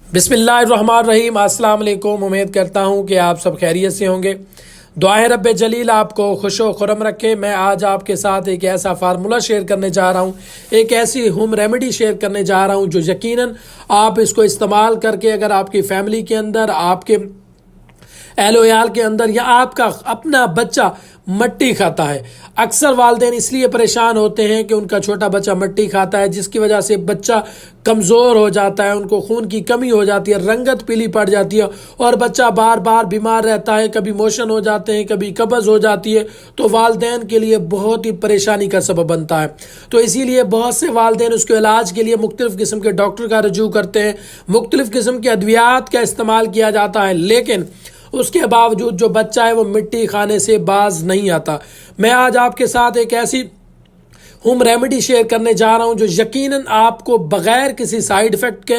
बिस्मिल्लाहिर्रहमानिर्रहीम। अस्सलाम वालेकुम। उम्मीद करता हूँ कि आप सब खैरियत से होंगे। दुआ है रब्बे जलील आपको खुश व खुरम रखे। मैं आज आपके साथ एक ऐसा फार्मूला शेयर करने जा रहा हूँ, एक ऐसी होम रेमेडी शेयर करने जा रहा हूँ जो यकीनन आप इसको इस्तेमाल करके अगर आपकी फैमिली के अंदर, आपके एहलो याल के अंदर या आपका अपना बच्चा मट्टी खाता है। अक्सर वालिदैन इसलिए परेशान होते हैं कि उनका छोटा बच्चा मट्टी खाता है, जिसकी वजह से बच्चा कमज़ोर हो जाता है, उनको खून की कमी हो जाती है, रंगत पीली पड़ जाती है और बच्चा बार बार बीमार रहता है। कभी मोशन हो जाते हैं, कभी कब्ज़ हो जाती है, तो वालिदैन के लिए बहुत ही परेशानी का सबब बनता है। तो इसीलिए बहुत से वालिदैन उसके इलाज के लिए मुख्तलिफ़ किस्म के डॉक्टर का रजू करते हैं, मुख्तलिफ़ किस्म के अद्वियात का इस्तेमाल किया जाता है, लेकिन उसके बावजूद जो बच्चा है वो मिट्टी खाने से बाज नहीं आता। मैं आज आपके साथ एक ऐसी होम रेमेडी शेयर करने जा रहा हूं जो यकीनन आपको बगैर किसी साइड इफ़ेक्ट के,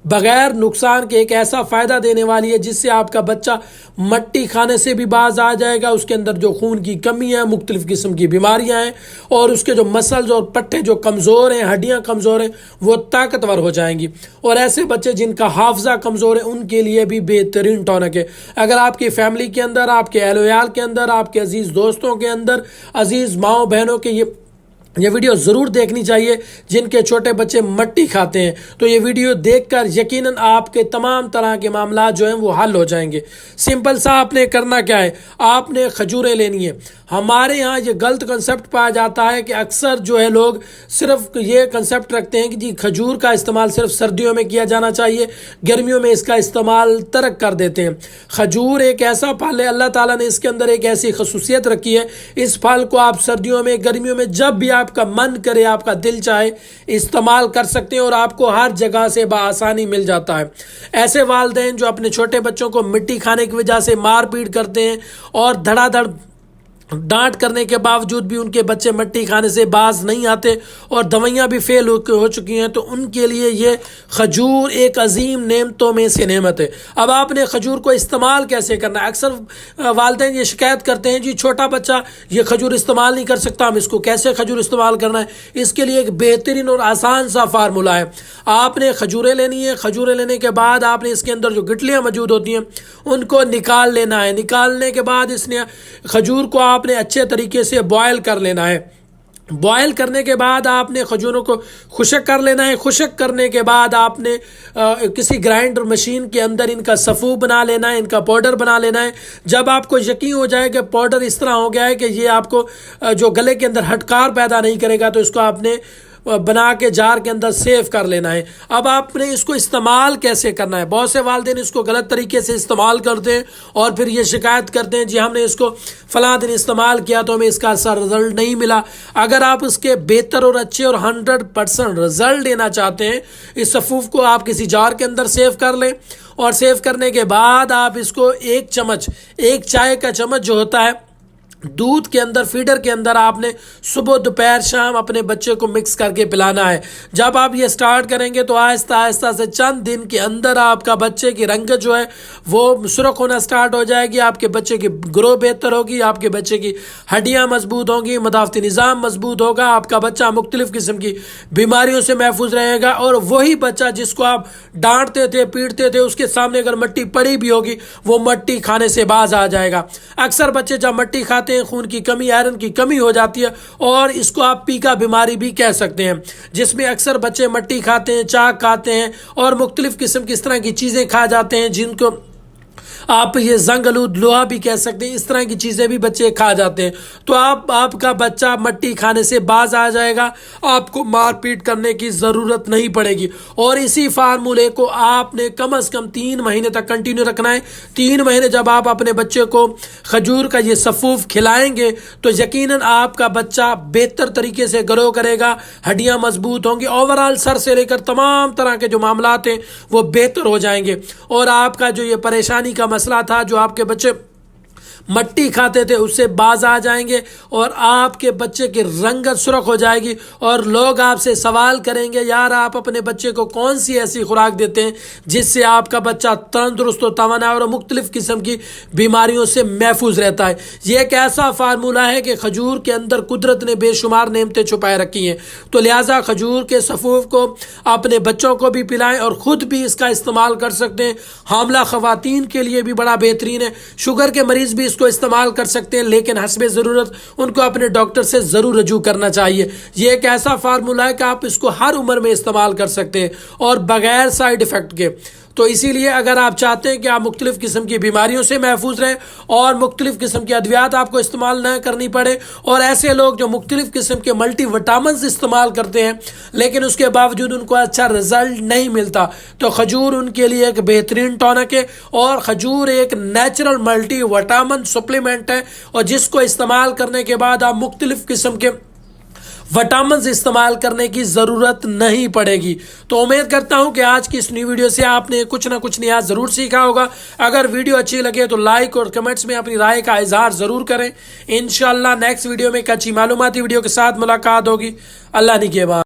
बगैर नुकसान के एक ऐसा फ़ायदा देने वाली है जिससे आपका बच्चा मट्टी खाने से भी बाज आ जाएगा। उसके अंदर जो खून की कमी है, मुख्तलिफ़ किस्म की बीमारियां हैं और उसके जो मसल्स और पट्टे जो कमज़ोर हैं, हड्डियां कमज़ोर हैं, वो ताकतवर हो जाएंगी। और ऐसे बच्चे जिनका हाफजा कमज़ोर है उनके लिए भी बेहतरीन टॉनिक है। अगर आपकी फैमिली के अंदर, आपके अहलोयाल के अंदर, आपके अजीज़ दोस्तों के अंदर, अजीज़ माओ बहनों के ये वीडियो ज़रूर देखनी चाहिए जिनके छोटे बच्चे मट्टी खाते हैं, तो ये वीडियो देखकर यकीनन आपके तमाम तरह के मामला जो हैं वो हल हो जाएंगे। सिंपल सा आपने करना क्या है, आपने खजूरें लेनी है। हमारे यहाँ ये गलत कंसेप्ट पाया जाता है कि अक्सर जो है लोग सिर्फ ये कंसेप्ट रखते हैं कि जी खजूर का इस्तेमाल सिर्फ सर्दियों में किया जाना चाहिए, गर्मियों में इसका इस्तेमाल तर्क कर देते हैं। खजूर एक ऐसा फल है, अल्लाह ताला ने इसके अंदर एक ऐसी खसूसियत रखी है, इस फल को आप सर्दियों में, गर्मियों में जब भी आपका मन करे, आपका दिल चाहे, इस्तेमाल कर सकते हैं और आपको हर जगह से बआसानी मिल जाता है। ऐसे वालिदैन जो अपने छोटे बच्चों को मिट्टी खाने की वजह से मार पीट करते हैं और धड़ाधड़ डांट करने के बावजूद भी उनके बच्चे मट्टी खाने से बाज नहीं आते और दवाइयाँ भी फेल हो चुकी हैं, तो उनके लिए ये खजूर एक अजीम नेमतों में से नेमत है। अब आपने खजूर को इस्तेमाल कैसे करना है। अक्सर वालिदैन ये शिकायत करते हैं जी छोटा बच्चा ये खजूर इस्तेमाल नहीं कर सकता, हम इसको कैसे खजूर इस्तेमाल करना है। इसके लिए एक बेहतरीन और आसान सा फार्मूला है। आपने खजूरें लेनी है, खजूरें लेने के बाद आपने इसके अंदर जो गिटलियाँ मौजूद होती हैं उनको निकाल लेना है। निकालने के बाद इसने खजूर को आपने अच्छे तरीके से बॉयल कर लेना है। बॉयल करने के बाद आपने खजूरों को खुशक कर लेना है। खुशक करने के बाद आपने किसी ग्राइंडर मशीन के अंदर इनका सफ़ू बना लेना है, इनका पाउडर बना लेना है। जब आपको यकीन हो जाए कि पाउडर इस तरह हो गया है कि ये आपको जो गले के अंदर हटकार पैदा नहीं करेगा, तो इसको आपने बना के जार के अंदर सेव कर लेना है। अब आपने इसको इस्तेमाल कैसे करना है। बहुत से वालिदैन इसको गलत तरीके से इस्तेमाल करते हैं और फिर ये शिकायत करते हैं जी हमने इसको फलां दिन इस्तेमाल किया तो हमें इसका अच्छा रिजल्ट नहीं मिला। अगर आप इसके बेहतर और अच्छे और 100% रिजल्ट लेना चाहते हैं, इस सफ़ूफ को आप किसी जार के अंदर सेव कर लें और सेव करने के बाद आप इसको एक चम्मच, एक चाय का चम्मच जो होता है, दूध के अंदर, फीडर के अंदर आपने सुबह दोपहर शाम अपने बच्चे को मिक्स करके पिलाना है। जब आप ये स्टार्ट करेंगे तो आहिस्ता आहिस्ता से चंद दिन के अंदर आपका बच्चे की रंगत जो है वो सुर्ख होना स्टार्ट हो जाएगी, आपके बच्चे की ग्रो बेहतर होगी, आपके बच्चे की हड्डियां मजबूत होंगी, मदाफ़ती निज़ाम मजबूत होगा, आपका बच्चा मुख्तलिफ़ किस्म की बीमारियों से महफूज रहेगा। और वही बच्चा जिसको आप डांटते थे, पीटते थे, उसके सामने अगर मट्टी पड़ी भी होगी वो मट्टी खाने से बाज आ जाएगा। अक्सर बच्चे जब मट्टी खाते हैं खून की कमी, आयरन की कमी हो जाती है और इसको आप पीका बीमारी भी कह सकते हैं, जिसमें अक्सर बच्चे मट्टी खाते हैं, चाक खाते हैं और मुख्तलिफ किस्म की इस तरह की चीज़ें खा जाते हैं जिनको आप ये जंगलूद लोहा भी कह सकते हैं। इस तरह की चीज़ें भी बच्चे खा जाते हैं, तो आपका बच्चा मट्टी खाने से बाज आ जाएगा, आपको मार पीट करने की ज़रूरत नहीं पड़ेगी। और इसी फार्मूले को आपने कम से कम 3 महीने तक कंटिन्यू रखना है। 3 महीने जब आप अपने बच्चे को खजूर का ये सफ़ूफ खिलाएंगे तो यकीनन आपका बच्चा बेहतर तरीके से ग्रो करेगा, हड्डियाँ मजबूत होंगी, ओवरऑल सर से लेकर तमाम तरह के जो मामलात हैं वो बेहतर हो जाएंगे। और आपका जो ये परेशानी का मसला था, जो आपके बच्चे مٹی کھاتے تھے اس سے باز آ جائیں گے اور آپ کے بچے کی رنگت سرخ ہو جائے گی اور لوگ آپ سے سوال کریں گے یار آپ اپنے بچے کو کون سی ایسی خوراک دیتے ہیں جس سے آپ کا بچہ تندرست و توانا اور مختلف قسم کی بیماریوں سے محفوظ رہتا ہے۔ یہ ایک ایسا فارمولہ ہے کہ کھجور کے اندر قدرت نے بے شمار نعمتیں چھپائے رکھی ہیں، تو لہٰذا کھجور کے صفوف کو اپنے بچوں کو بھی پلائیں اور خود بھی اس کا استعمال کر سکتے ہیں۔ حاملہ خواتین کے لیے بھی بڑا بہترین ہے، شوگر کے مریض بھی اس کو استعمال کر سکتے ہیں، لیکن حسب ضرورت ان کو اپنے ڈاکٹر سے ضرور رجوع کرنا چاہیے۔ یہ ایک ایسا فارمولہ ہے کہ آپ اس کو ہر عمر میں استعمال کر سکتے ہیں اور بغیر سائیڈ ایفیکٹ کے۔ تو اسی لیے اگر آپ چاہتے ہیں کہ آپ مختلف قسم کی بیماریوں سے محفوظ رہیں اور مختلف قسم کی ادویات آپ کو استعمال نہ کرنی پڑے، اور ایسے لوگ جو مختلف قسم کے ملٹی وٹامنز استعمال کرتے ہیں لیکن اس کے باوجود ان کو اچھا رزلٹ نہیں ملتا، تو کھجور ان کے لیے ایک بہترین ٹونک ہے۔ اور کھجور ایک نیچرل ملٹی وٹامن سپلیمنٹ ہے، اور جس کو استعمال کرنے کے بعد آپ مختلف قسم کے وٹامنز استعمال کرنے کی ضرورت نہیں پڑے گی۔ تو امید کرتا ہوں کہ آج کی اس نئی ویڈیو سے آپ نے کچھ نہ کچھ نیا ضرور سیکھا ہوگا۔ اگر ویڈیو اچھی لگے تو لائک اور کمنٹس میں اپنی رائے کا اظہار ضرور کریں۔ انشاءاللہ نیکسٹ ویڈیو میں ایک اچھی معلوماتی ویڈیو کے ساتھ ملاقات ہوگی۔ اللہ نگہبان۔